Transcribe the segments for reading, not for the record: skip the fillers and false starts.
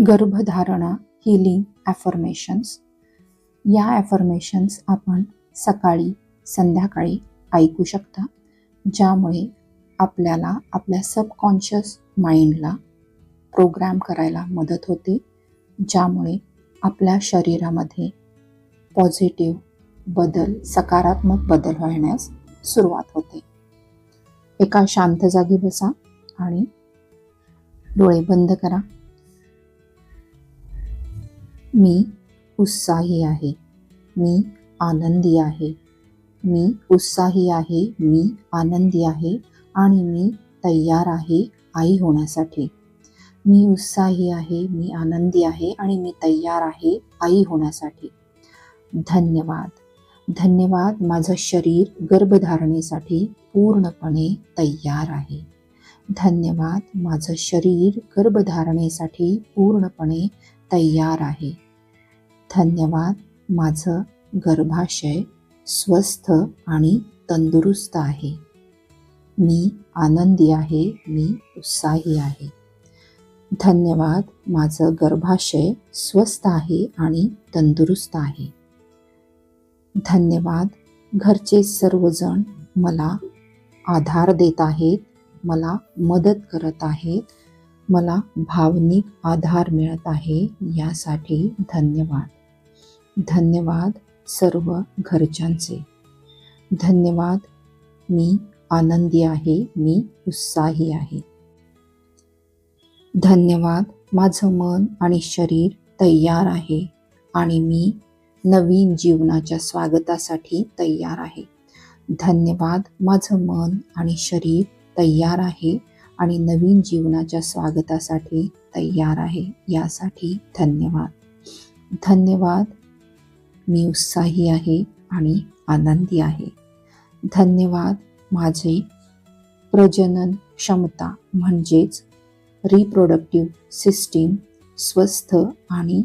गर्भधारणा healing affirmations. या affirmations आपण सकाळी संध्याकाळी ऐकू शकता, ज्यामुळे आपल्याला आपल्या सबकॉन्शियस माइंडला प्रोग्राम करायला मदत होते, ज्यामुळे आपल्या शरीरामध्ये पॉझिटिव्ह बदल, सकारात्मक बदल होण्यास सुरुवात होते. एका शांत जागी बसा आणि डोळे बंद करा. मी उत्साही आहे, मी आनंदी आहे, मी उत्साही आहे, मी आनंदी आहे आणि मी तयार आहे आई होण्यासाठी. मी उत्साही आहे, मी आनंदी आहे आणि मी तयार आहे आई होण्यासाठी. धन्यवाद. धन्यवाद. माझं शरीर गर्भधारणेसाठी पूर्णपणे तयार आहे. धन्यवाद. माझं शरीर गर्भधारणेसाठी पूर्णपणे तयार आहे. धन्यवाद. माझं गर्भाशय स्वस्थ आणि तंदुरुस्त आहे. मी आनंदी आहे, मी उत्साही आहे. धन्यवाद. माझं गर्भाशय स्वस्थ आहे आणि तंदुरुस्त आहे. धन्यवाद. घरचे सर्वजण मला आधार देत आहेत, मला मदत करत आहेत, मला भावनिक आधार मिळत आहे, यासाठी धन्यवाद. धन्यवाद सर्व घरच्यांचे. धन्यवाद. मी आनंदी आहे, मी उत्साही आहे. धन्यवाद. माझं मन आणि शरीर तयार आहे आणि मी नवीन जीवनाच्या स्वागतासाठी तयार आहे. धन्यवाद. माझं मन आणि शरीर तयार आहे आणि नवीन जीवनाच्या स्वागतासाठी तयार आहे, यासाठी धन्यवाद. धन्यवाद. मी उत्साही आहे आणि आनंदी आहे. धन्यवाद. माझे प्रजनन क्षमता म्हणजेच रिप्रोडक्टिव्ह सिस्टीम स्वस्थ आणि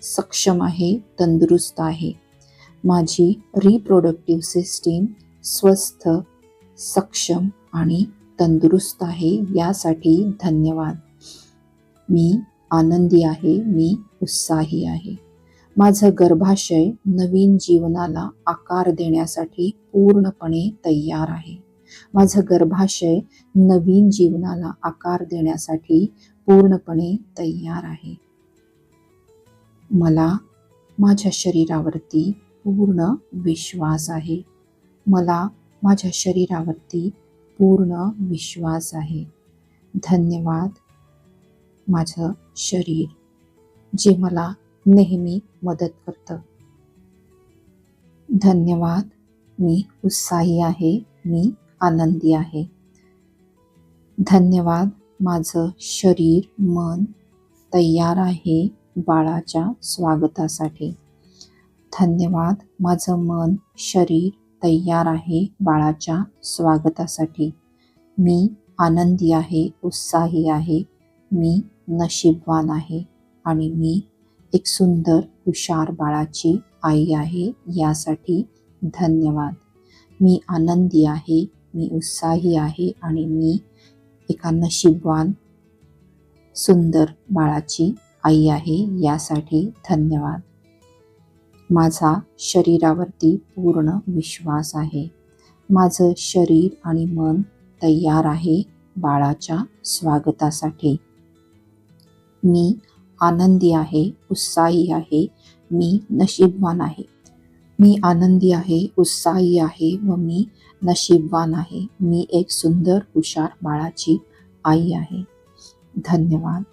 सक्षम आहे, तंदुरुस्त आहे. माझी रिप्रोडक्टिव्ह सिस्टीम स्वस्थ, सक्षम आणि तंदुरुस्त आहे, यासाठी धन्यवाद. मी आनंदी आहे, मी उत्साही आहे. माझं गर्भाशय नवीन जीवनाला आकार देण्यासाठी पूर्णपणे तयार आहे. माझं गर्भाशय नवीन जीवनाला आकार देण्यासाठी पूर्णपणे तयार आहे. मला माझ्या शरीरावरती पूर्ण विश्वास आहे. मला माझ्या शरीरावरती पूर्ण विश्वास आहे. धन्यवाद. माझं शरीर जे मला नेहमी मदत करतं. धन्यवाद. मी उत्साही आहे, मी आनंदी आहे. धन्यवाद. माझं शरीर मन तयार आहे बाळाच्या स्वागतासाठी. धन्यवाद. माझं मन शरीर तयार आहे बाळाच्या स्वागतासाठी. मी आनंदी आहे, उत्साही आहे, मी नशीबवान आहे आणि मी एक सुंदर हुशार बाळाची आई आहे, यासाठी धन्यवाद. मी आनंदी आहे, मी उत्साही आहे आणि मी एका नशीबवान सुंदर बाळाची आई आहे, यासाठी धन्यवाद. माझा शरीरावरती पूर्ण विश्वास आहे. माझं शरीर आणि मन तयार आहे बाळाच्या स्वागतासाठी. मी आनंदी आहे, उत्साही आहे, मी नशीबवान आहे. मी आनंदी आहे, उत्साही आहे व मी नशीबवान आहे. मी एक सुंदर हुशार बाळाची आई आहे. धन्यवाद.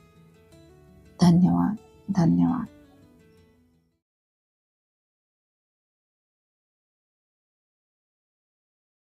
धन्यवाद. धन्यवाद.